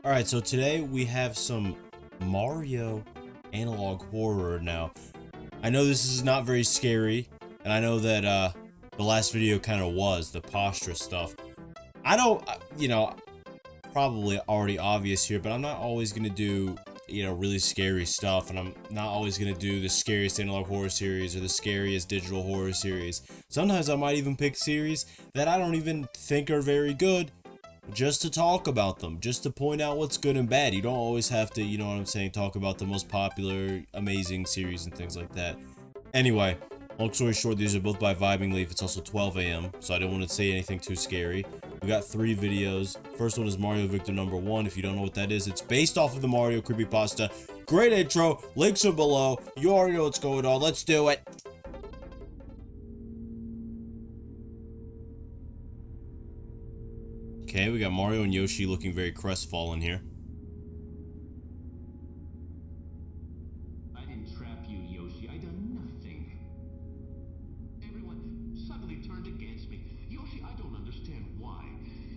Alright, so today we have some Mario analog horror now. I know this is not very scary, and I know that the last video kind of was, the posture stuff. I don't, probably already obvious here, but I'm not always gonna do, really scary stuff, and I'm not always gonna do the scariest analog horror series or the scariest digital horror series. Sometimes I might even pick series that I don't even think are very good, just to talk about them, just to point out what's good and bad. You don't always have to, talk about the most popular, amazing series and things like that. Anyway, long story short, these are both by VibingLeaf. It's also 12 a.m., so I don't want to say anything too scary. We got 3 videos. First one is Mario Victim number 1. If you don't know what that is, it's based off of the Mario Creepypasta. Great intro. Links are below. You already know what's going on. Let's do it. Okay, we got Mario and Yoshi looking very crestfallen here. I didn't trap you, Yoshi. I done nothing. Everyone suddenly turned against me. Yoshi, I don't understand why.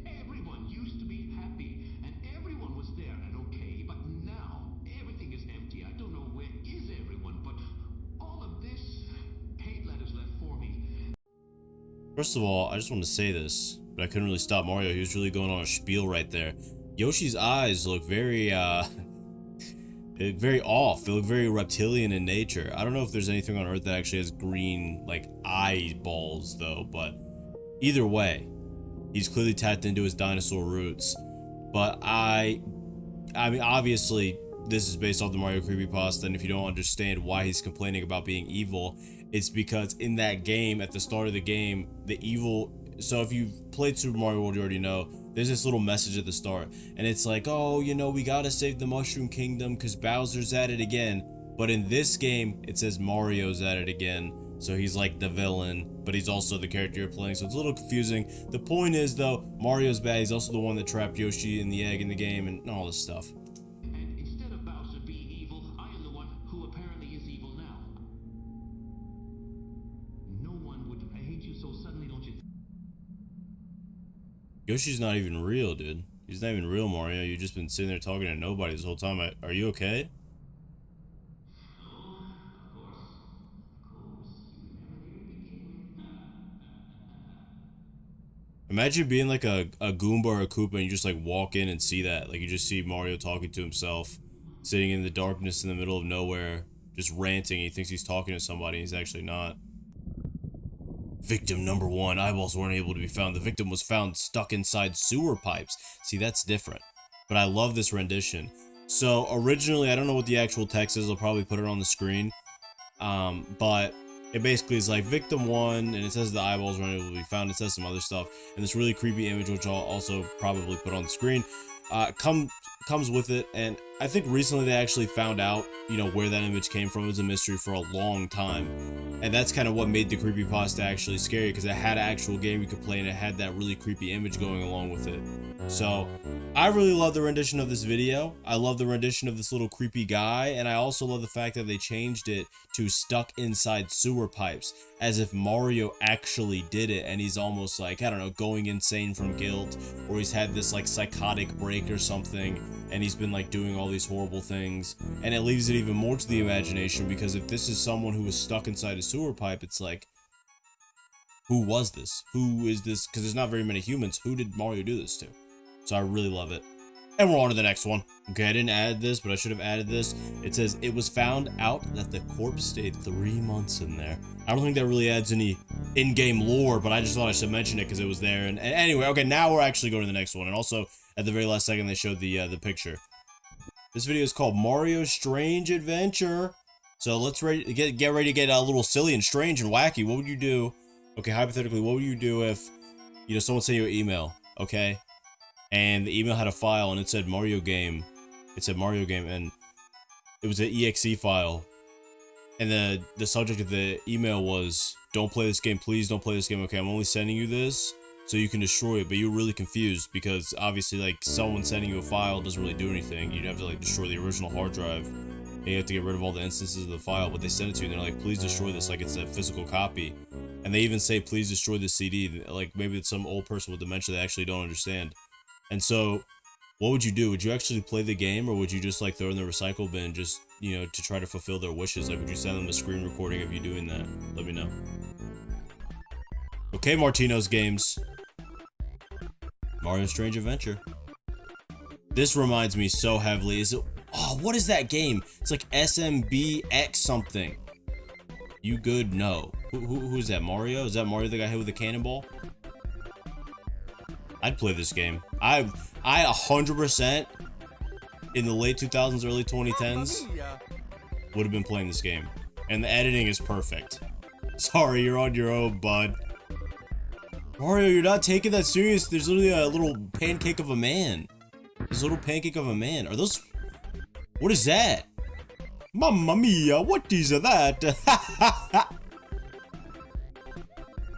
Everyone used to be happy, and everyone was there and okay, but now everything is empty. I don't know where is everyone, but all of this hate letters left for me. First of all, I just want to say this, but I couldn't really stop Mario. He was really going on a spiel right there. Yoshi's eyes look very, very off. They look very reptilian in nature. I don't know if there's anything on Earth that actually has green, like, eyeballs, though, but either way, he's clearly tapped into his dinosaur roots. But I mean, obviously, this is based off the Mario Creepypasta, and if you don't understand why he's complaining about being evil, it's because in that game, at the start of the game, the evil... So if you've played Super Mario World, you already know, there's this little message at the start, and it's like, oh, we gotta save the Mushroom Kingdom because Bowser's at it again. But in this game, it says Mario's at it again, so he's like the villain, but he's also the character you're playing, so it's a little confusing. The point is, though, Mario's bad. He's also the one that trapped Yoshi in the egg in the game and all this stuff. And instead of Bowser being evil, I am the one who apparently is evil now. No one would hate you so suddenly, don't you? Yoshi's not even real, dude. He's not even real, Mario. You've just been sitting there talking to nobody this whole time. Are you okay? Imagine being like a Goomba or a Koopa and you just like walk in and see that. Like you just see Mario talking to himself, sitting in the darkness in the middle of nowhere, just ranting. He thinks he's talking to somebody, he's actually not. Victim number 1, eyeballs weren't able to be found. The victim was found stuck inside sewer pipes. See, that's different. But I love this rendition. So originally, I don't know what the actual text is. I'll probably put it on the screen. But it basically is like victim 1, and it says the eyeballs weren't able to be found. It says some other stuff. And this really creepy image, which I'll also probably put on the screen, comes with it. And I think recently they actually found out, where that image came from. It was a mystery for a long time. And that's kind of what made the creepypasta actually scary, because it had an actual game you could play and it had that really creepy image going along with it. So I really love the rendition of this video. I love the rendition of this little creepy guy, and I also love the fact that they changed it to stuck inside sewer pipes, as if Mario actually did it and he's almost like, I don't know, going insane from guilt, or he's had this like psychotic break or something and he's been like doing all these horrible things. And it leaves it even more to the imagination, because if this is someone who was stuck inside a sewer pipe, it's like, who was this? Who is this? Because there's not very many humans. Who did Mario do this to? So I really love it. And we're on to the next one. Okay, I didn't add this, but I should have added this. It says, it was found out that the corpse stayed 3 months in there. I don't think that really adds any in-game lore, but I just thought I should mention it because it was there. And anyway, okay, now we're actually going to the next one. And also, at the very last second, they showed the picture. This video is called Mario's Strange Adventure. So let's get ready to get a little silly and strange and wacky. What would you do? Okay, hypothetically, what would you do if, someone sent you an email, okay? And the email had a file and it said Mario game. It said Mario game, and it was an exe file. And the subject of the email was, don't play this game, please don't play this game. Okay, I'm only sending you this so you can destroy it. But you were really confused because obviously, like, someone sending you a file doesn't really do anything. You'd have to like destroy the original hard drive, and you have to get rid of all the instances of the file. But they send it to you and they're like, please destroy this, like it's a physical copy. And they even say, please destroy the CD. Like maybe it's some old person with dementia that actually don't understand. And so What would you do? Would you actually play the game, or would you just like throw in the recycle bin just, you know, to try to fulfill their wishes? Like, would you send them a screen recording of you doing that? Let me know. Okay, Martino's Games. Mario Strange Adventure. This reminds me so heavily. Is it? Oh, what is that game? It's like SMBX something. You good? No. Who is that? Mario? Is that Mario that got hit with a cannonball? I'd play this game. I 100% in the late 2000s, early 2010s would have been playing this game. And the editing is perfect. Sorry, you're on your own, bud. Mario, you're not taking that serious. There's literally a little pancake of a man. There's a little pancake of a man. Are those... What is that? Mamma mia, what is that?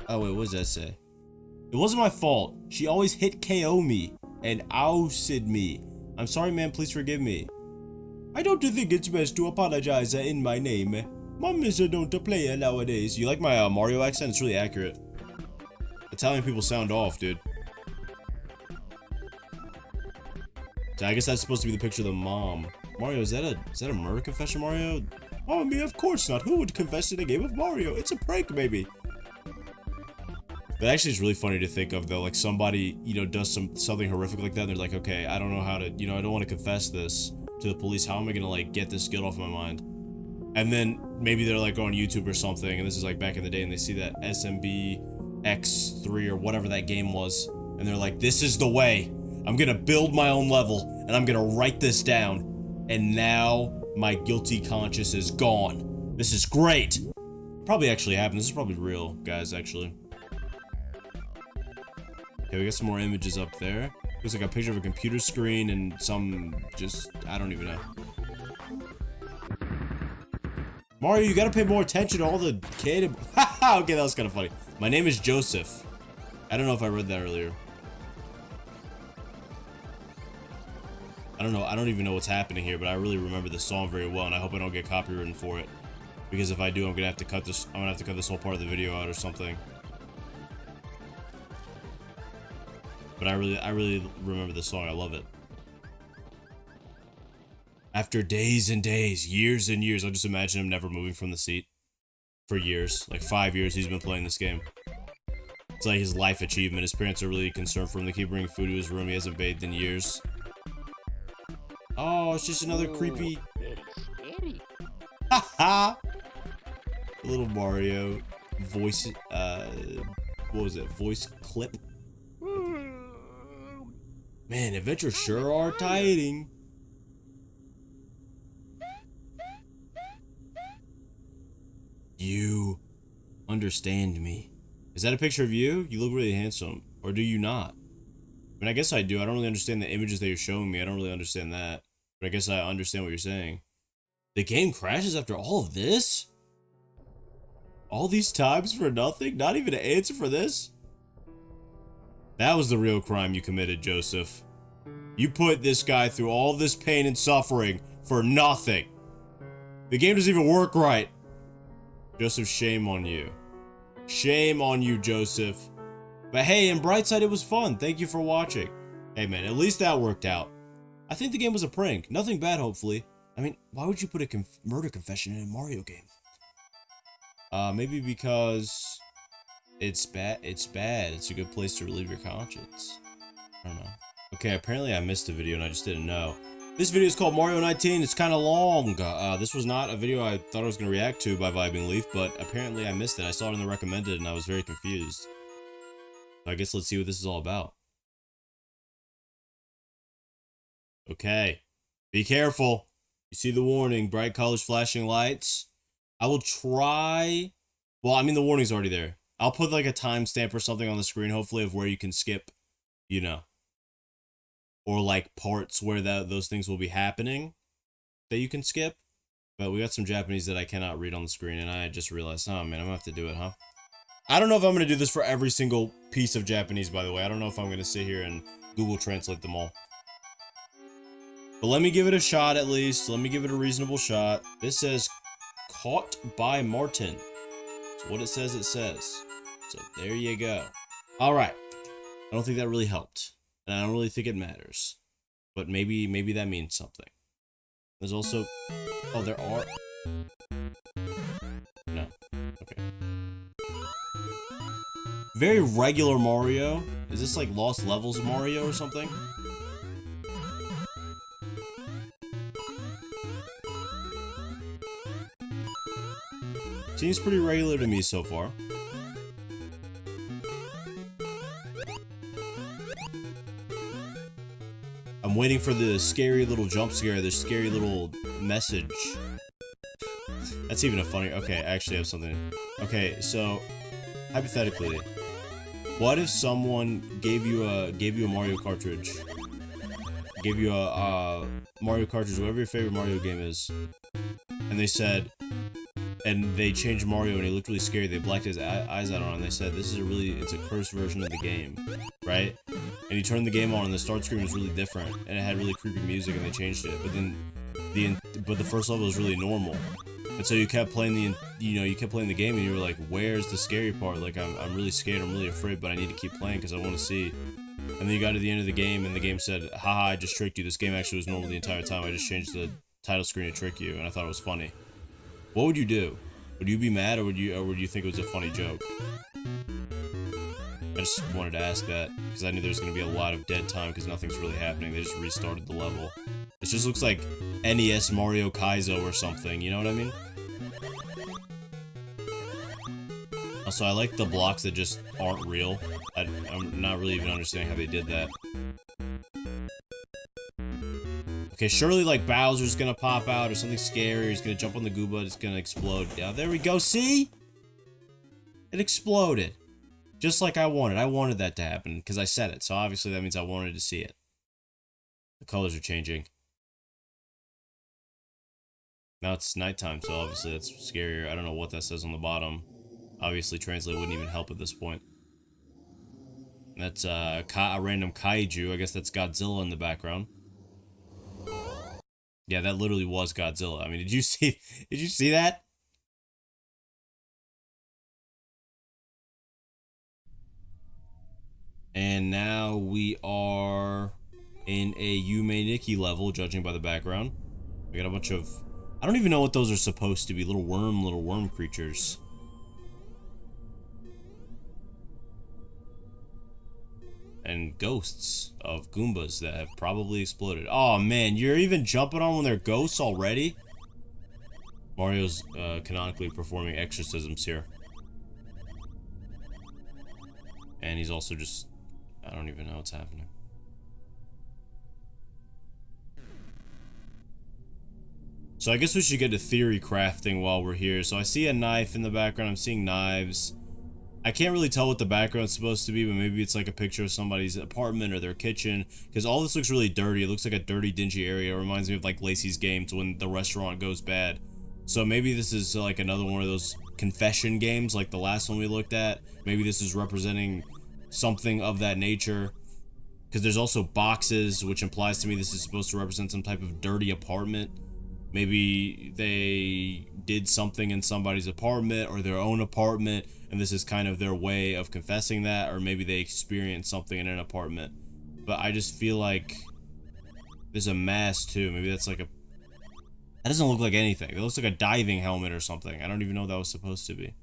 Oh wait, what does that say? It wasn't my fault. She always hit KO me and ousted me. I'm sorry, man. Please forgive me. I don't think it's best to apologize in my name. Mom don't play nowadays. You like my Mario accent? It's really accurate. Italian people sound off, dude. So I guess that's supposed to be the picture of the mom. Mario, is that a murder confession, Mario? Oh, me, of course not. Who would confess in a game of Mario? It's a prank, maybe. That actually is really funny to think of, though. Like, somebody, you know, does something horrific like that, and they're like, okay, I don't know how to, you know, I don't want to confess this to the police. How am I gonna, like, get this guilt off my mind? And then maybe they're, like, on YouTube or something, and this is, like, back in the day, and they see that SMB X3 or whatever that game was, and they're like, this is the way. I'm gonna build my own level, and I'm gonna write this down. And now my guilty conscience is gone. This is great. Probably actually happened. This is probably real, guys, actually. Okay, we got some more images up there. Looks like a picture of a computer screen and some just, I don't even know. Mario, you gotta pay more attention to all the kid. Okay, that was kind of funny. My name is Joseph. I don't know if I read that earlier. I don't know, I don't even know what's happening here, but I really remember this song very well, and I hope I don't get copywritten for it. Because if I do, I'm gonna have to cut this whole part of the video out or something. But I really remember this song, I love it. After days and days, years and years, I'll just imagine him never moving from the seat. For years, like 5 years he's been playing this game. It's like his life achievement. His parents are really concerned for him. They keep bringing food to his room, he hasn't bathed in years. Oh, it's just another creepy. Haha! Little Mario voice, what was it? Voice clip? Man, adventures sure are tiring. You understand me. Is that a picture of you? You look really handsome. Or do you not? I mean, I guess I do. I don't really understand the images that you're showing me. I don't really understand that. But I guess I understand what you're saying. The game crashes after all of this? All these times for nothing? Not even an answer for this? That was the real crime you committed, Joseph. You put this guy through all this pain and suffering for nothing. The game doesn't even work right. Joseph, shame on you. Shame on you, Joseph. But hey, in Brightside, it was fun. Thank you for watching. Hey man, at least that worked out. I think the game was a prank. Nothing bad, hopefully. I mean, why would you put a murder confession in a Mario game? Maybe because it's bad. It's bad. It's a good place to relieve your conscience. I don't know. Okay, apparently I missed a video and I just didn't know. This video is called Mario 19. It's kind of long. This was not a video I thought I was going to react to by VibingLeaf, but apparently I missed it. I saw it in the recommended and I was very confused. So I guess let's see what this is all about. Okay. Be careful. You see the warning. Bright colors, flashing lights. I will try... Well, I mean, the warning's already there. I'll put like a timestamp or something on the screen, hopefully, of where you can skip, you know. Or like parts where those things will be happening that you can skip. But we got some Japanese that I cannot read on the screen, and I just realized, oh man, I'm gonna have to do it, huh? I don't know if I'm gonna do this for every single piece of Japanese, by the way. I don't know if I'm gonna sit here and Google Translate them all. But let me give it a shot at least. Let me give it a reasonable shot. This says, caught by Martin. That's what it says it says. So there you go. Alright. I don't think that really helped. And I don't really think it matters. But maybe that means something. There's also... Oh, there are... No. Okay. Very regular Mario. Is this like Lost Levels Mario or something? Seems pretty regular to me so far. I'm waiting for the scary little jump scare, the scary little message. That's even a funny... Okay, I actually have something. Okay, so hypothetically, what if someone gave you a Mario cartridge? Gave you a Mario cartridge, whatever your favorite Mario game is, and they said, and they changed Mario and he looked really scary. They blacked his eyes out on him and they said, this is it's a cursed version of the game, right? And you turned the game on and the start screen was really different and it had really creepy music and they changed it. But then the first level was really normal. And so you kept playing you kept playing the game and you were like, where's the scary part? Like, I'm really scared, I'm really afraid, but I need to keep playing because I want to see. And then you got to the end of the game and the game said, haha, I just tricked you. This game actually was normal the entire time. I just changed the title screen to trick you, and I thought it was funny. What would you do? Would you be mad, or would you think it was a funny joke? I just wanted to ask that, because I knew there was going to be a lot of dead time, because nothing's really happening. They just restarted the level. It just looks like NES Mario Kaizo or something, you know what I mean? Also, I like the blocks that just aren't real. I'm not really even understanding how they did that. Okay, surely like Bowser's gonna pop out or something scary, or he's gonna jump on the Gooba, it's gonna explode. Yeah, there we go, see? It exploded. Just like I wanted. I wanted that to happen, because I said it, so obviously that means I wanted to see it. The colors are changing. Now it's nighttime, so obviously that's scarier. I don't know what that says on the bottom. Obviously, translate wouldn't even help at this point. That's a random kaiju. I guess that's Godzilla in the background. Yeah, that literally was Godzilla. I mean, did you see that? And now we are in a Yume Nikki level, judging by the background. We got a bunch of... I don't even know what those are supposed to be. Little worm creatures. And ghosts of Goombas that have probably exploded. Oh man, you're even jumping on when they're ghosts already? Mario's canonically performing exorcisms here. And he's also just... I don't even know what's happening. So I guess we should get to theory crafting while we're here. So I see a knife in the background. I'm seeing knives. I can't really tell what the background's supposed to be, but maybe it's like a picture of somebody's apartment or their kitchen, because all this looks really dirty. It looks like a dirty, dingy area. It reminds me of like Lacey's Games when the restaurant goes bad. So maybe this is like another one of those confession games like the last one we looked at. Maybe this is representing something of that nature, because there's also boxes, which implies to me this is supposed to represent some type of dirty apartment. Maybe they did something in somebody's apartment or their own apartment, and this is kind of their way of confessing that, or maybe they experienced something in an apartment. But I just feel like there's a mask too. Maybe that's like a... That doesn't look like anything. It looks like a diving helmet or something. I don't even know what that was supposed to be.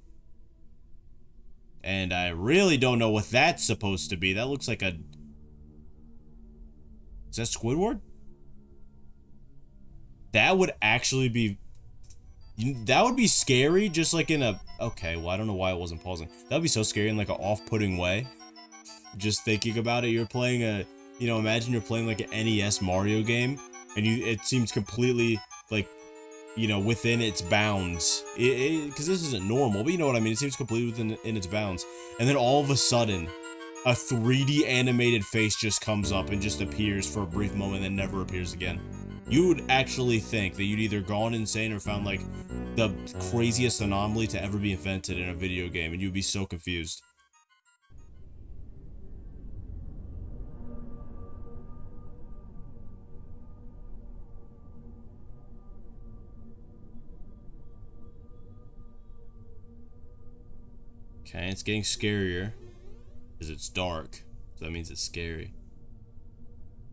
And I really don't know what that's supposed to be. That looks like a... Is that Squidward? That would actually be... That would be scary, just like in a... Okay, well, I don't know why it wasn't pausing. That would be so scary in like an off-putting way. Just thinking about it, you're playing a... You know, imagine you're playing like an NES Mario game, and it seems completely, like, you know, within its bounds. Because this isn't normal, but you know what I mean. It seems completely in its bounds. And then all of a sudden, a 3D animated face just comes up and just appears for a brief moment and then never appears again. You would actually think that you'd either gone insane or found like the craziest anomaly to ever be invented in a video game, and you'd be so confused. Okay, it's getting scarier because it's dark, so that means it's scary.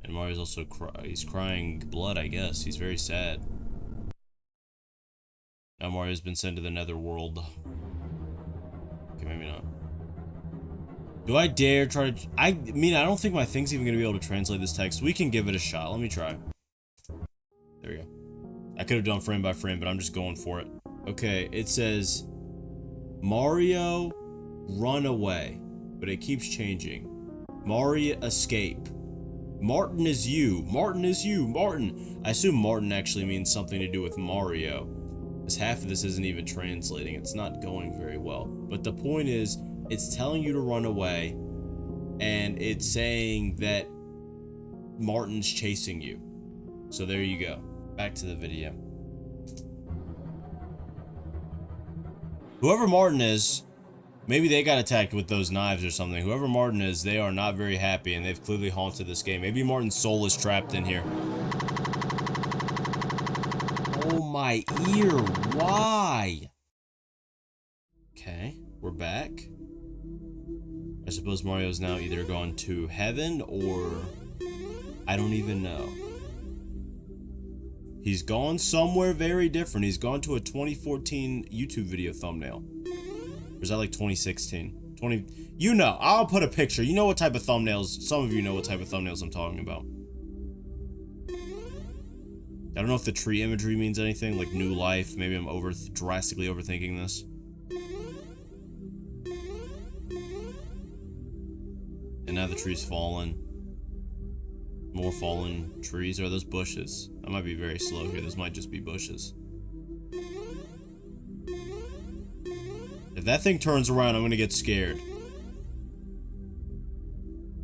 And And Mario's also he's crying blood, I guess. He's very sad. Now Mario's been sent to the nether world. Okay, maybe not. Do I dare try to... I mean, I don't think my thing's even going to be able to translate this text. We can give it a shot. Let me try. There we go. I could have done frame by frame, but I'm just going for it. Okay, it says... Mario, run away. But it keeps changing. Mario, escape. Martin is you. Martin is you. Martin. I assume Martin actually means something to do with Mario. Because half of this isn't even translating. It's not going very well. But the point is, it's telling you to run away. And it's saying that Martin's chasing you. So there you go. Back to the video. Whoever Martin is, maybe they got attacked with those knives or something. Whoever Martin is, they are not very happy, and they've clearly haunted this game. Maybe Martin's soul is trapped in here. Oh my ear, why? Okay, we're back. I suppose Mario's now either gone to heaven or... I don't even know. He's gone somewhere very different. He's gone to a 2014 YouTube video thumbnail. Or is that like 2016? You know, I'll put a picture. You know what type of thumbnails, some of you know what type of thumbnails I'm talking about. I don't know if the tree imagery means anything, like new life. Maybe I'm drastically overthinking this. And now the tree's fallen. More fallen trees. Are those bushes? I might be very slow here. This might just be bushes. If that thing turns around, I'm gonna get scared.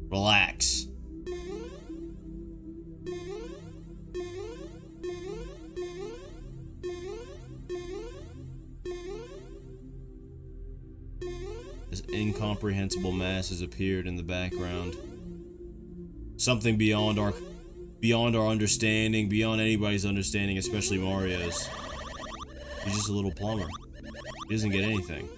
Relax. This incomprehensible mass has appeared in the background. Something beyond our understanding, beyond anybody's understanding, especially Mario's. He's just a little plumber. He doesn't get anything.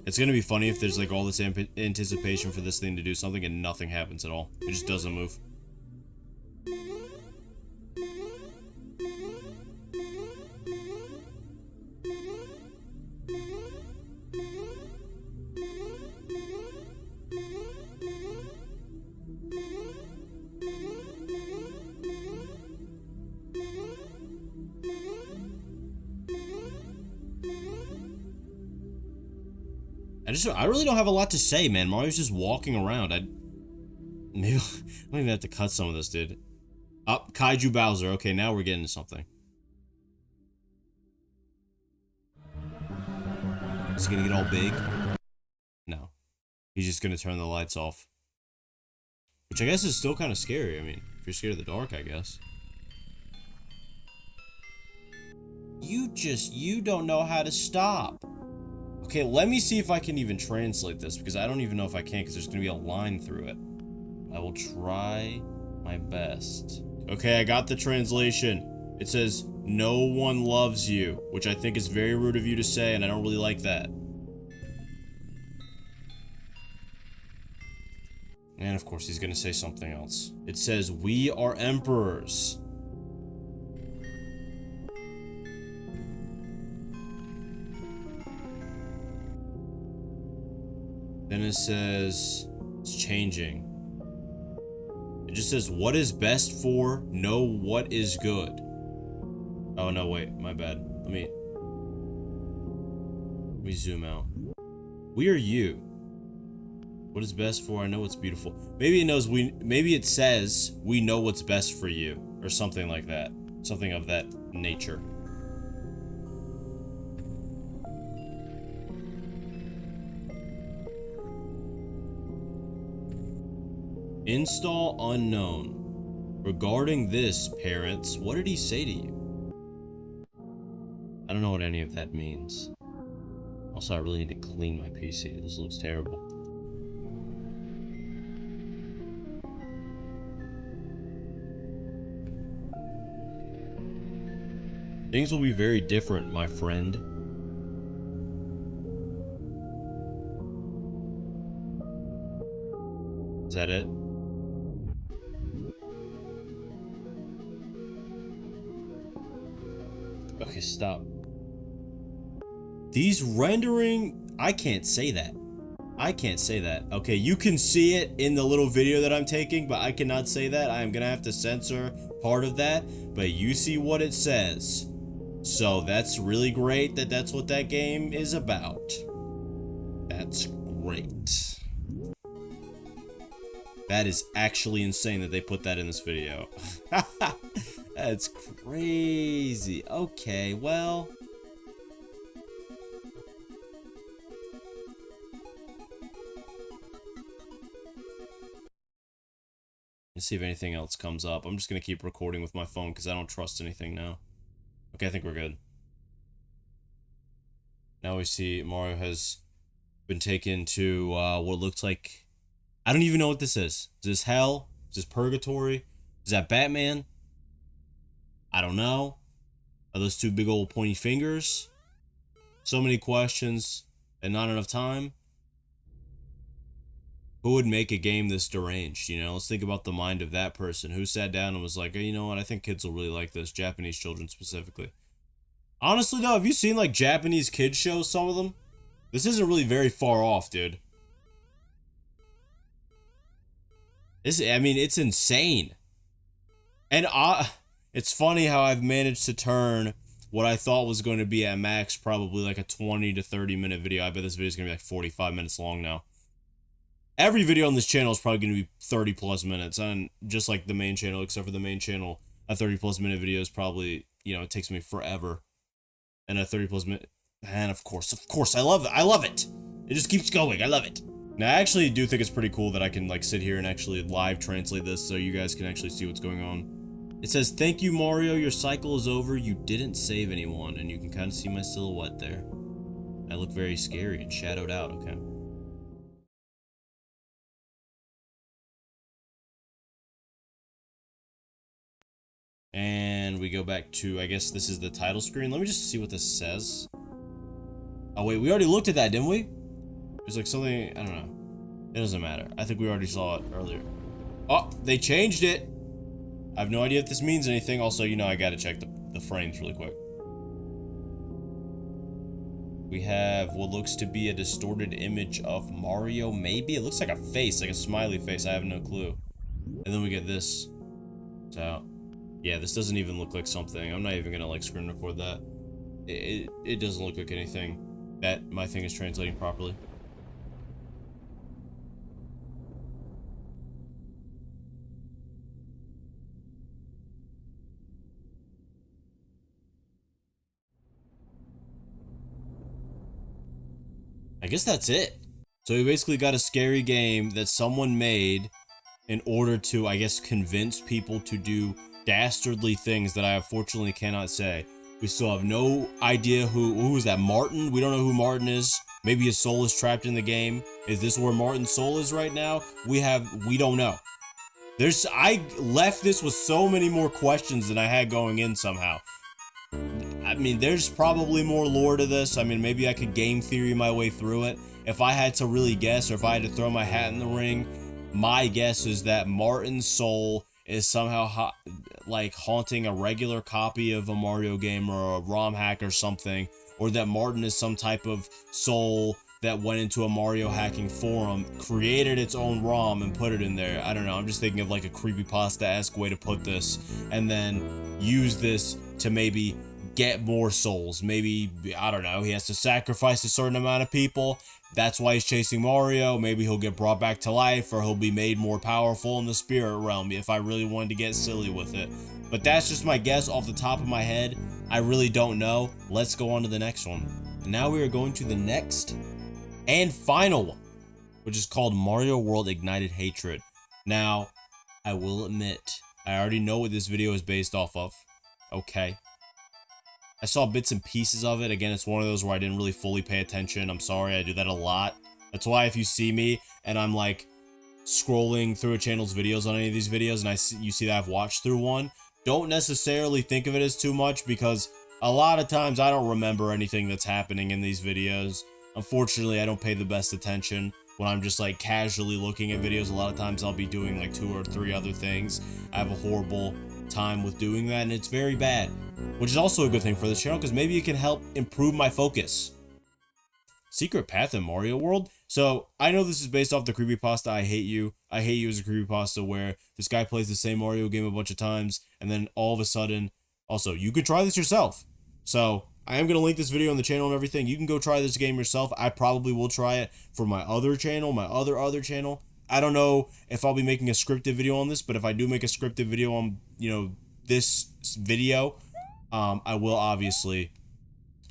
It's gonna be funny if there's like all this anticipation for this thing to do something and nothing happens at all. It just doesn't move. I really don't have a lot to say, man. Mario's just walking around. Maybe I'm gonna have to cut some of this, dude. Up, Kaiju Bowser. Okay, now we're getting to something. Is he gonna get all big? No. He's just gonna turn the lights off. Which I guess is still kind of scary. I mean, if you're scared of the dark, I guess. You don't know how to stop. Okay, let me see if I can even translate this, because I don't even know if I can, because there's going to be a line through it. I will try my best. Okay, I got the translation. It says, "No one loves you," which I think is very rude of you to say, and I don't really like that. And of course, he's going to say something else. It says, "We are emperors." Then it says, it's changing. It just says, "What is best for? Know what is good." Oh no, wait, my bad. Let me zoom out. We are you. What is best for? I know what's beautiful. Maybe it knows maybe it says, "We know what's best for you," or something like that. Something of that nature. Install unknown. Regarding this, parents, what did he say to you? I don't know what any of that means. Also, I really need to clean my PC. This looks terrible. Things will be very different, my friend. Is that it? Okay, stop. These rendering, I can't say that. I can't say that. Okay, you can see it in the little video that I'm taking, but I cannot say that. I'm gonna have to censor part of that, but you see what it says. So that's really great that that's what that game is about. That's great. That is actually insane that they put that in this video. That's crazy. Okay, well. Let's see if anything else comes up. I'm just going to keep recording with my phone because I don't trust anything now. Okay, I think we're good. Now we see Mario has been taken to what looks like... I don't even know what this is. Is this hell? Is this purgatory? Is that Batman? I don't know. Are those two big old pointy fingers? So many questions and not enough time. Who would make a game this deranged? You know, let's think about the mind of that person who sat down and was like, hey, you know what? I think kids will really like this. Japanese children specifically. Honestly, though, have you seen like Japanese kids shows? Some of them. This isn't really very far off, dude. I mean, it's insane. And it's funny how I've managed to turn what I thought was going to be at max probably like a 20 to 30 minute video. I bet this video is going to be like 45 minutes long now. Every video on this channel is probably going to be 30 plus minutes, and just like the main channel, except for the main channel, a 30 plus minute video is probably, you know, it takes me forever. And a 30 plus minute, and of course, I love it. I love it. It just keeps going. I love it. Now, I actually do think it's pretty cool that I can like sit here and actually live translate this so you guys can actually see what's going on. It says, thank you, Mario. Your cycle is over. You didn't save anyone, and you can kind of see my silhouette there. I look very scary and shadowed out, okay? And we go back to, I guess this is the title screen. Let me just see what this says. Oh wait, we already looked at that, didn't we? There's like something, I don't know. It doesn't matter. I think we already saw it earlier. Oh, they changed it. I have no idea if this means anything. Also, you know, I gotta check the frames really quick. We have what looks to be a distorted image of Mario, maybe? It looks like a face, like a smiley face. I have no clue. And then we get this. So, yeah, this doesn't even look like something. I'm not even gonna like screen record that. It doesn't look like anything that my thing is translating properly. I guess that's it. So we basically got a scary game that someone made in order to, I guess, convince people to do dastardly things that I unfortunately cannot say. We still have no idea who is that, Martin? We don't know who Martin is. Maybe his soul is trapped in the game. Is this where Martin's soul is right now? We don't know. I left this with so many more questions than I had going in somehow. I mean, there's probably more lore to this. I mean, maybe I could game theory my way through it. If I had to really guess, or if I had to throw my hat in the ring, my guess is that Martin's soul is somehow like haunting a regular copy of a Mario game or a ROM hack or something, or that Martin is some type of soul that went into a Mario hacking forum, created its own ROM and put it in there. I don't know, I'm just thinking of like a Creepypasta-esque way to put this, and then use this to maybe get more souls. Maybe, I don't know, he has to sacrifice a certain amount of people. That's why he's chasing Mario. Maybe he'll get brought back to life, or he'll be made more powerful in the spirit realm if I really wanted to get silly with it. But that's just my guess off the top of my head. I really don't know. Let's go on to the next one. And now we are going to the next and final one, which is called Mario World Ignited Hatred. Now, I will admit, I already know what this video is based off of. Okay. I saw bits and pieces of it. Again, it's one of those where I didn't really fully pay attention. I'm sorry, I do that a lot. That's why if you see me and I'm like scrolling through a channel's videos on any of these videos and you see that I've watched through one, don't necessarily think of it as too much, because a lot of times I don't remember anything that's happening in these videos. Unfortunately, I don't pay the best attention. when I'm just like casually looking at videos. A lot of times I'll be doing like 2 or 3 other things. I have a horrible time with doing that, and it's very bad, which is also a good thing for this channel because maybe it can help improve my focus. Secret path in Mario World? So, I know this is based off the Creepypasta I Hate You. I Hate You is a Creepypasta where this guy plays the same Mario game a bunch of times, and then all of a sudden, also, you could try this yourself. So, I am going to link this video on the channel and everything. You can go try this game yourself. I probably will try it for my other channel, my other channel. I don't know if I'll be making a scripted video on this, but if I do make a scripted video on, you know, this video, I will obviously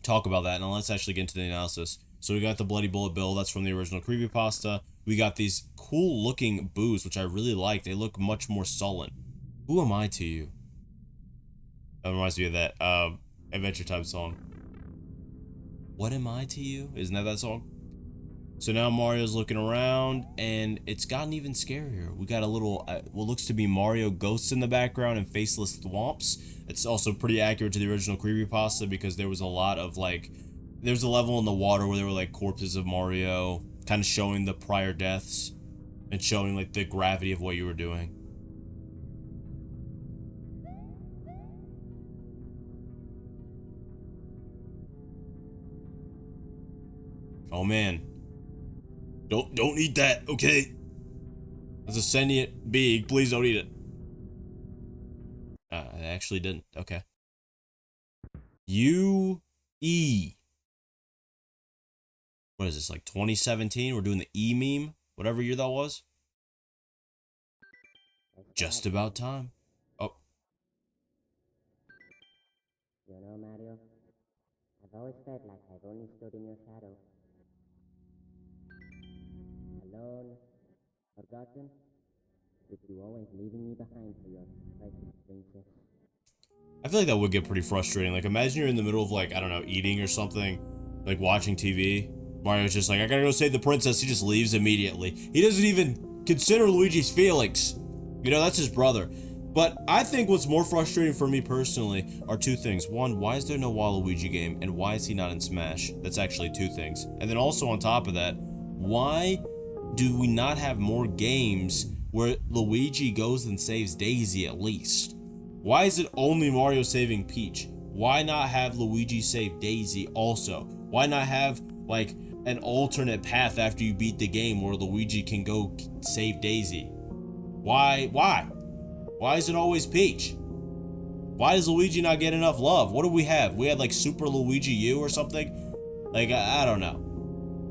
talk about that. Now let's actually get into the analysis. So we got the Bloody Bullet Bill, that's from the original Creepypasta. We got these cool looking boos, which I really like. They look much more sullen. Who am I to you? That reminds me of that Adventure Time song. What am I to you? Isn't that song? So now Mario's looking around, and it's gotten even scarier. We got a little, what looks to be Mario ghosts in the background and faceless thwomps. It's also pretty accurate to the original Creepypasta because there was a lot of like, there's a level in the water where there were like corpses of Mario, kind of showing the prior deaths and showing like the gravity of what you were doing. Oh man. Don't eat that, okay? That's a sentient being, please don't eat it. I actually didn't, okay. U-E. What is this, like 2017? We're doing the E meme, whatever year that was. Just about time. Oh. You know, Mario, I've always felt like I've only stood in your shadow. Alone, forgotten, with you always leaving me behind for your precious princess. I feel like that would get pretty frustrating. Like, imagine you're in the middle of, like, I don't know, eating or something, like watching TV. Mario's just like, I gotta go save the princess. He just leaves immediately. He doesn't even consider Luigi's feelings. You know, that's his brother. But I think what's more frustrating for me personally are 2 things. One, why is there no Waluigi game? And why is he not in Smash? That's actually 2 things. And then also on top of that, why do we not have more games where Luigi goes and saves Daisy at least? Why is it only Mario saving Peach? Why not have Luigi save Daisy also? Why not have, like, an alternate path after you beat the game where Luigi can go save Daisy? Why? Why is it always Peach? Why does Luigi not get enough love? What do we have? We had like Super Luigi U or something? Like, I don't know.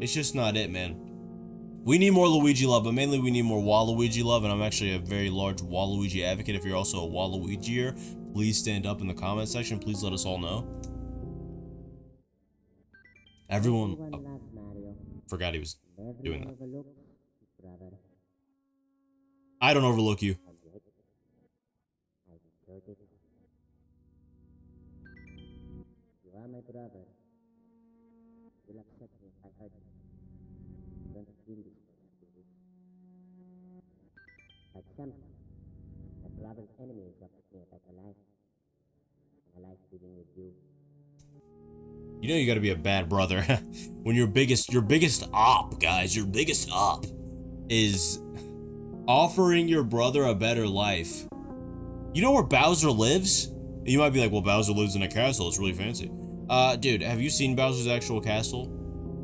It's just not it, man. We need more Luigi love, but mainly we need more Waluigi love, and I'm actually a very large Waluigi advocate. If you're also a Waluigier, please stand up in the comment section. Please let us all know. Everyone forgot he was doing that. I don't overlook you. You are my brother. You'll accept me if I hurt you. I'm going to feel this way. Like something, my brother's enemies offered me a better life. And a life living with you. You know you gotta be a bad brother when your biggest op, guys, your biggest op is offering your brother a better life. You know where Bowser lives? You might be like, well, Bowser lives in a castle, it's really fancy. Dude, have you seen Bowser's actual castle?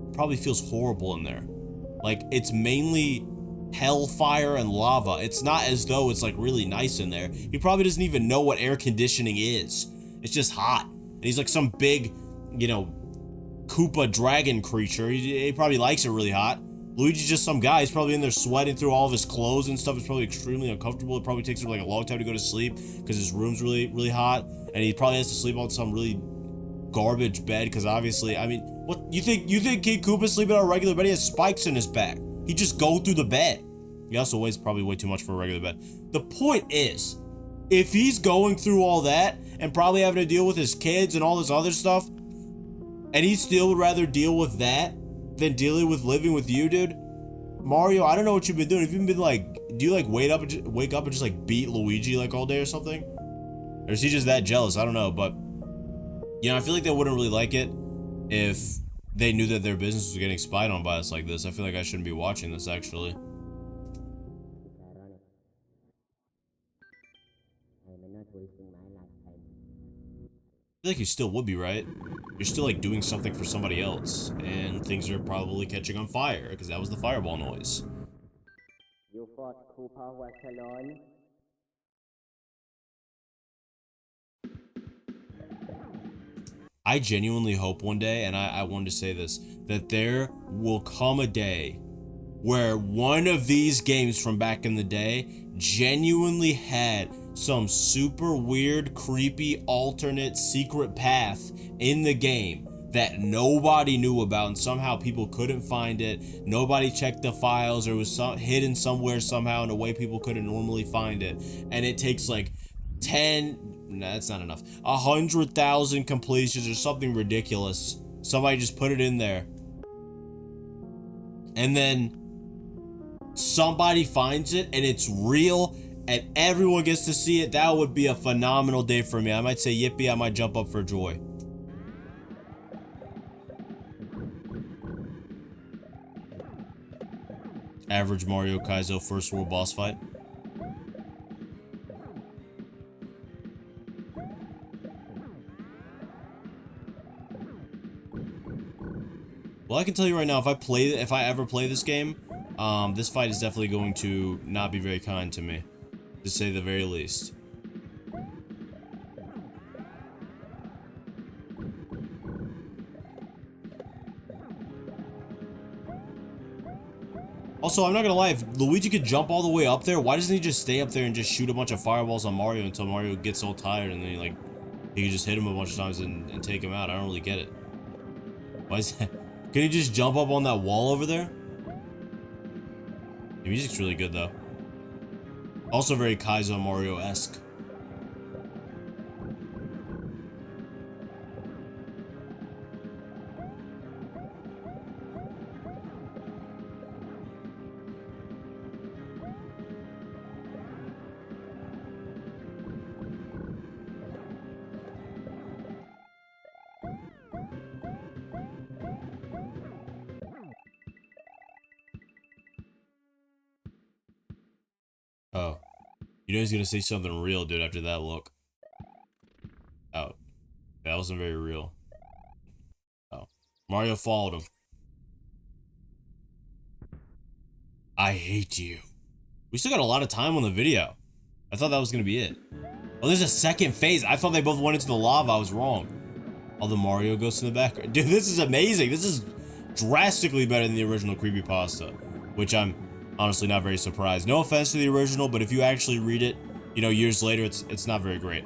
It probably feels horrible in there. Like, it's mainly hellfire and lava. It's not as though it's like really nice in there. He probably doesn't even know what air conditioning is. It's just hot. And he's like some big, you know, Koopa dragon creature. He probably likes it really hot. Luigi's just some guy. He's probably in there sweating through all of his clothes and stuff. It's probably extremely uncomfortable. It probably takes him like a long time to go to sleep because his room's really hot, and he probably has to sleep on some really garbage bed because obviously, I mean, what you think King Koopa's sleeping on a regular bed? He has spikes in his back. He just go through the bed. He also weighs probably way too much for a regular bed. The point is, if he's going through all that and probably having to deal with his kids and all this other stuff, and he still would rather deal with that than dealing with living with you, dude. Mario, I don't know what you've been doing. Have you been like, do you like wake up and just like beat Luigi like all day or something? Or is he just that jealous? I don't know, but you know, I feel like they wouldn't really like it if they knew that their business was getting spied on by us like this. I feel like I shouldn't be watching this, actually. It's ironic. I am not wasting my lifetime. I feel like you still would be, right? You're still, like, doing something for somebody else, and things are probably catching on fire, because that was the fireball noise. You thought Cooper was alone? I genuinely hope one day, and I wanted to say this, that there will come a day where one of these games from back in the day genuinely had some super weird, creepy, alternate secret path in the game that nobody knew about, and somehow people couldn't find it. Nobody checked the files, or it was hidden somewhere somehow in a way people couldn't normally find it. And it takes like 10, nah, that's not enough, 100,000 completions or something ridiculous. Somebody just put it in there, and then somebody finds it and it's real and everyone gets to see it. That would be a phenomenal day for me. I might say yippee, I might jump up for joy. Average Mario Kaizo first world boss fight. Well, I can tell you right now, if I ever play this game, this fight is definitely going to not be very kind to me, to say the very least. Also, I'm not gonna lie, if Luigi could jump all the way up there, why doesn't he just stay up there and just shoot a bunch of fireballs on Mario until Mario gets all tired, and then he can just hit him a bunch of times and take him out? I don't really get it. Why is that? Can he just jump up on that wall over there? The music's really good, though. Also very Kaizo Mario-esque. Oh. You know he's gonna say something real, dude, after that look. Oh. That wasn't very real. Oh. Mario followed him. I hate you. We still got a lot of time on the video. I thought that was gonna be it. Oh, there's a second phase. I thought they both went into the lava. I was wrong. Oh, the Mario goes to the background. Dude, this is amazing. This is drastically better than the original Creepypasta, which I'm honestly not very surprised. No offense to the original, but if you actually read it, you know, years later, it's not very great.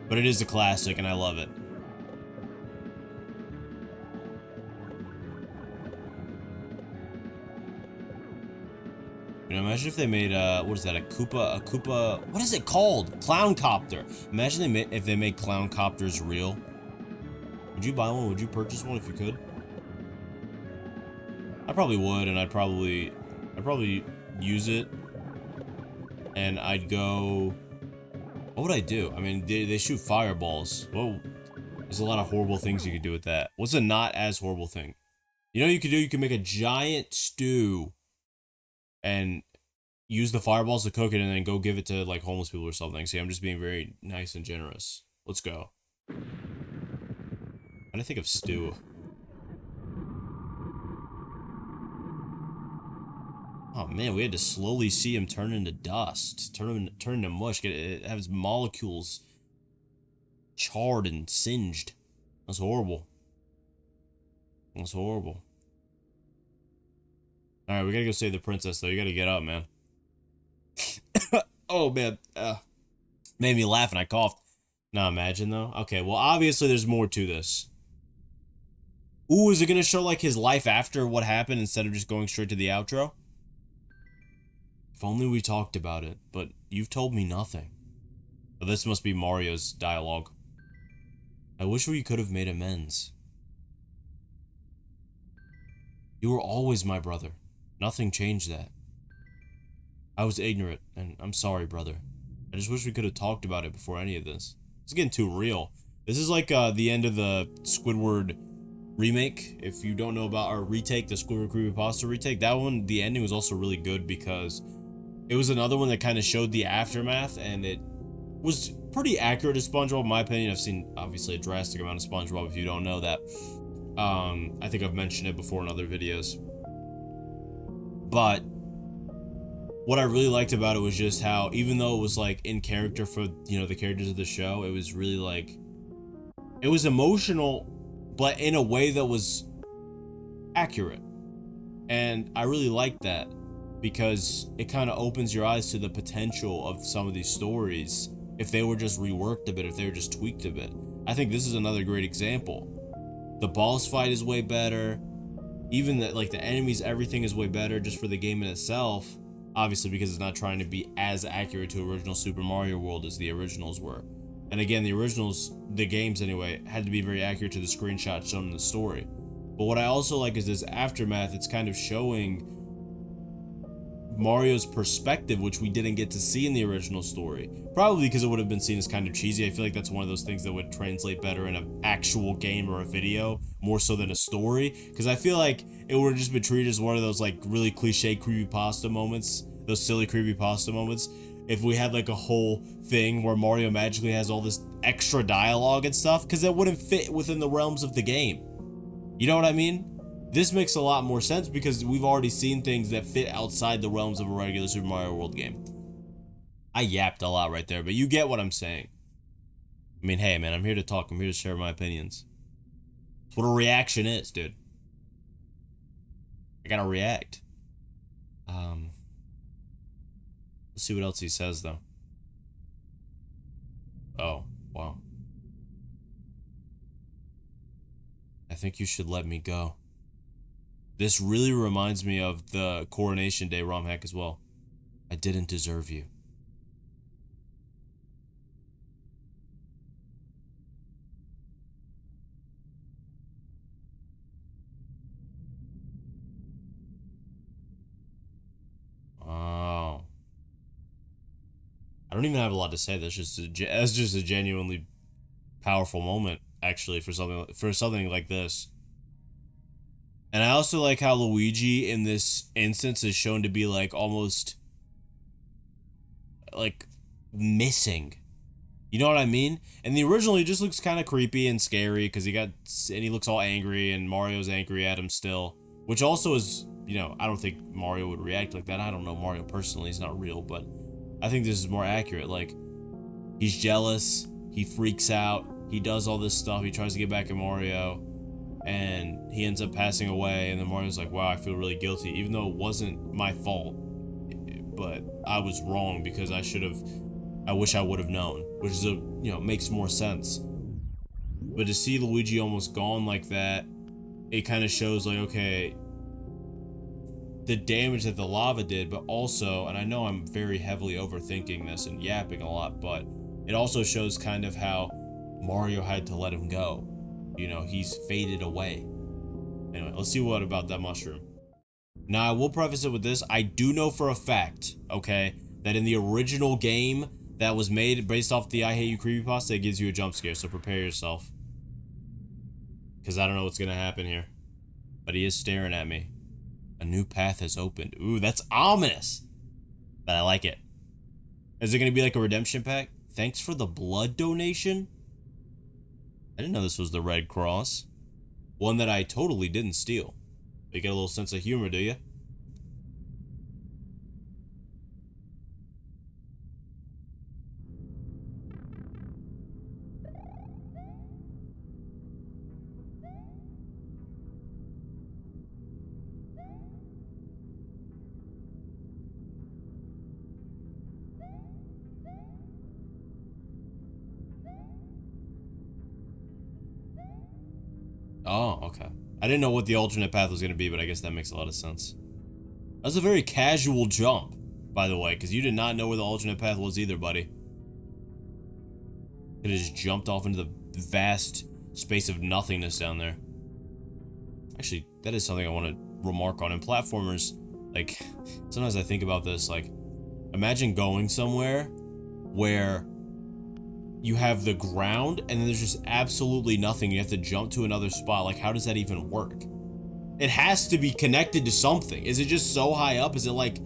But it is a classic, and I love it. You know, imagine if they made, what is that, a Koopa, what is it called? Clown Copter. Imagine if they made Clown Copters real. Would you buy one? Would you purchase one if you could? I probably would, and I'd probably use it, and I'd go, what would I do? I mean, they shoot fireballs. Well, there's a lot of horrible things you could do with that. What's a not as horrible thing? You know what you could do? You could make a giant stew and use the fireballs to cook it, and then go give it to, like, homeless people or something. See, I'm just being very nice and generous. Let's go. I'm trying to think of stew. Oh man, we had to slowly see him turn into dust, turn into mush, have his molecules charred and singed. That's horrible. That's horrible. Alright, we gotta go save the princess, though. You gotta get up, man. Oh, man. Made me laugh and I coughed. Now imagine, though. Okay, well, obviously there's more to this. Ooh, is it gonna show, like, his life after what happened instead of just going straight to the outro? If only we talked about it, but you've told me nothing. But this must be Mario's dialogue. I wish we could have made amends. You were always my brother. Nothing changed that. I was ignorant, and I'm sorry, brother. I just wish we could have talked about it before any of this. It's getting too real. This is like the end of the Squidward remake. If you don't know about our retake, the Squidward Creepypasta retake, that one, the ending was also really good because it was another one that kind of showed the aftermath, and it was pretty accurate to SpongeBob, in my opinion. I've seen, obviously, a drastic amount of SpongeBob, if you don't know that. I think I've mentioned it before in other videos. But what I really liked about it was just how, even though it was like in character for, you know, the characters of the show, it was really like, it was emotional, but in a way that was accurate. And I really liked that because it kind of opens your eyes to the potential of some of these stories if they were just reworked a bit, if they were just tweaked a bit. I think this is another great example. The boss fight is way better. Even that, like, the enemies, everything is way better just for the game in itself. Obviously, because it's not trying to be as accurate to original Super Mario World as the originals were. And again, the originals, the games anyway, had to be very accurate to the screenshots shown in the story. But what I also like is this aftermath. It's kind of showing Mario's perspective, which we didn't get to see in the original story. Probably because it would have been seen as kind of cheesy. I feel like that's one of those things that would translate better in an actual game or a video, more so than a story. Because I feel like it would have just been treated as one of those like really cliche creepypasta moments, those silly creepypasta moments. If we had like a whole thing where Mario magically has all this extra dialogue and stuff, because it wouldn't fit within the realms of the game. You know what I mean? This makes a lot more sense because we've already seen things that fit outside the realms of a regular Super Mario World game. I yapped a lot right there, but you get what I'm saying. I mean, hey, man, I'm here to talk. I'm here to share my opinions. That's what a reaction is, dude. I gotta react. Let's see what else he says, though. Oh, wow. I think you should let me go. This really reminds me of the Coronation Day ROM hack as well. I didn't deserve you. Oh. I don't even have a lot to say. That's just a genuinely powerful moment, actually, for something like this. And I also like how Luigi in this instance is shown to be like almost like missing. You know what I mean? And the original, he just looks kind of creepy and scary because he looks all angry, and Mario's angry at him still, which also is, you know, I don't think Mario would react like that. I don't know Mario personally, he's not real, but I think this is more accurate. Like, he's jealous, he freaks out, he does all this stuff, he tries to get back at Mario, and he ends up passing away, and then Mario's like, wow, I feel really guilty, even though it wasn't my fault, but I was wrong because I wish I would have known, which is makes more sense. But to see Luigi almost gone like that, it kind of shows like, okay, the damage that the lava did, but also, and I know I'm very heavily overthinking this and yapping a lot, but it also shows kind of how Mario had to let him go. You know, he's faded away. Anyway, let's see what about that mushroom. Now, I will preface it with this. I do know for a fact, okay, that in the original game that was made based off the I Hate You creepypasta, it gives you a jump scare, so prepare yourself. Because I don't know what's going to happen here. But he is staring at me. A new path has opened. Ooh, that's ominous. But I like it. Is it going to be like a redemption pack? Thanks for the blood donation? I didn't know this was the Red Cross. One that I totally didn't steal. You get a little sense of humor, do you? Oh, okay. I didn't know what the alternate path was going to be, but I guess that makes a lot of sense. That was a very casual jump, by the way, because you did not know where the alternate path was either, buddy. Could have just jumped off into the vast space of nothingness down there. Actually, that is something I want to remark on. In platformers, like, sometimes I think about this, like, imagine going somewhere where you have the ground, and then there's just absolutely nothing. You have to jump to another spot. Like, how does that even work? It has to be connected to something. Is it just so high up? Is it like,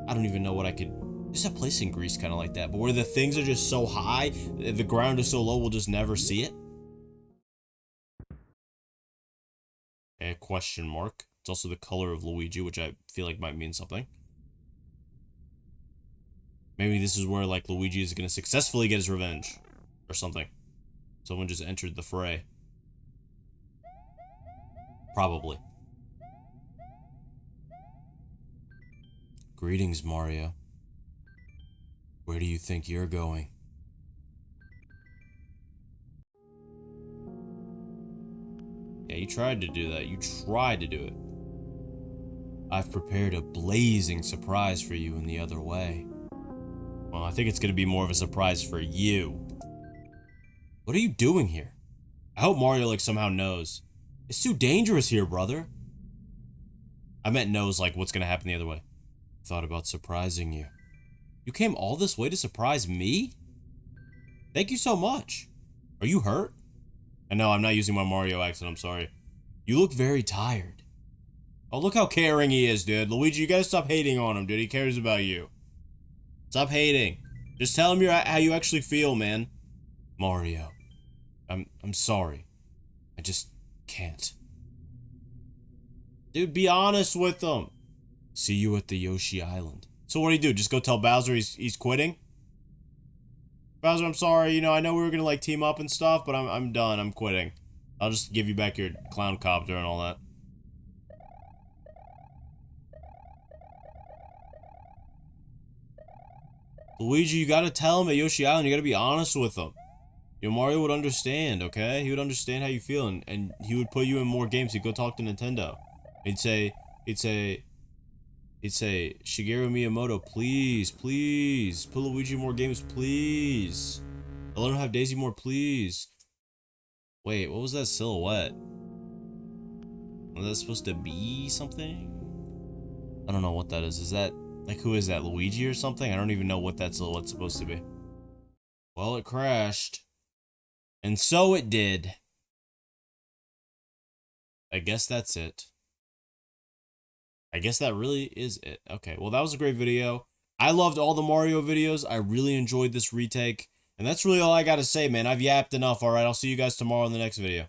I don't even know what I could, there's a place in Greece kind of like that, but where the things are just so high, the ground is so low, we'll just never see it? Okay, question mark. It's also the color of Luigi, which I feel like might mean something. Maybe this is where, like, Luigi is going to successfully get his revenge. Or something. Someone just entered the fray. Probably. Greetings, Mario. Where do you think you're going? Yeah, you tried to do that. You tried to do it. I've prepared a blazing surprise for you in the other way. Well, I think it's gonna be more of a surprise for you. What are you doing here? I hope Mario, like, somehow knows. It's too dangerous here, brother. I meant knows, like, what's gonna happen the other way. Thought about surprising you. You came all this way to surprise me? Thank you so much. Are you hurt? I know, I'm not using my Mario accent, I'm sorry. You look very tired. Oh, look how caring he is, dude. Luigi, you gotta stop hating on him, dude. He cares about you. Stop hating. Just tell him how you actually feel, man. Mario. I'm sorry. I just can't. Dude, be honest with them. See you at the Yoshi Island. So what do you do? Just go tell Bowser he's quitting? Bowser, I'm sorry. You know, I know we were gonna, like, team up and stuff, but I'm done. I'm quitting. I'll just give you back your clown copter and all that. Luigi, you gotta tell him at Yoshi Island. You gotta be honest with him. You know, Mario would understand, okay? He would understand how you feel, and he would put you in more games. He'd go talk to Nintendo. He'd say, Shigeru Miyamoto, please, please, put Luigi in more games, please. Let him have Daisy more, please. Wait, what was that silhouette? Was that supposed to be something? I don't know what that is. Is that, like, who is that? Luigi or something? I don't even know what that silhouette's supposed to be. Well, it crashed. And so it did. I guess that's it. I guess that really is it. Okay, well, that was a great video. I loved all the Mario videos. I really enjoyed this retake. And that's really all I gotta say, man. I've yapped enough, alright? I'll see you guys tomorrow in the next video.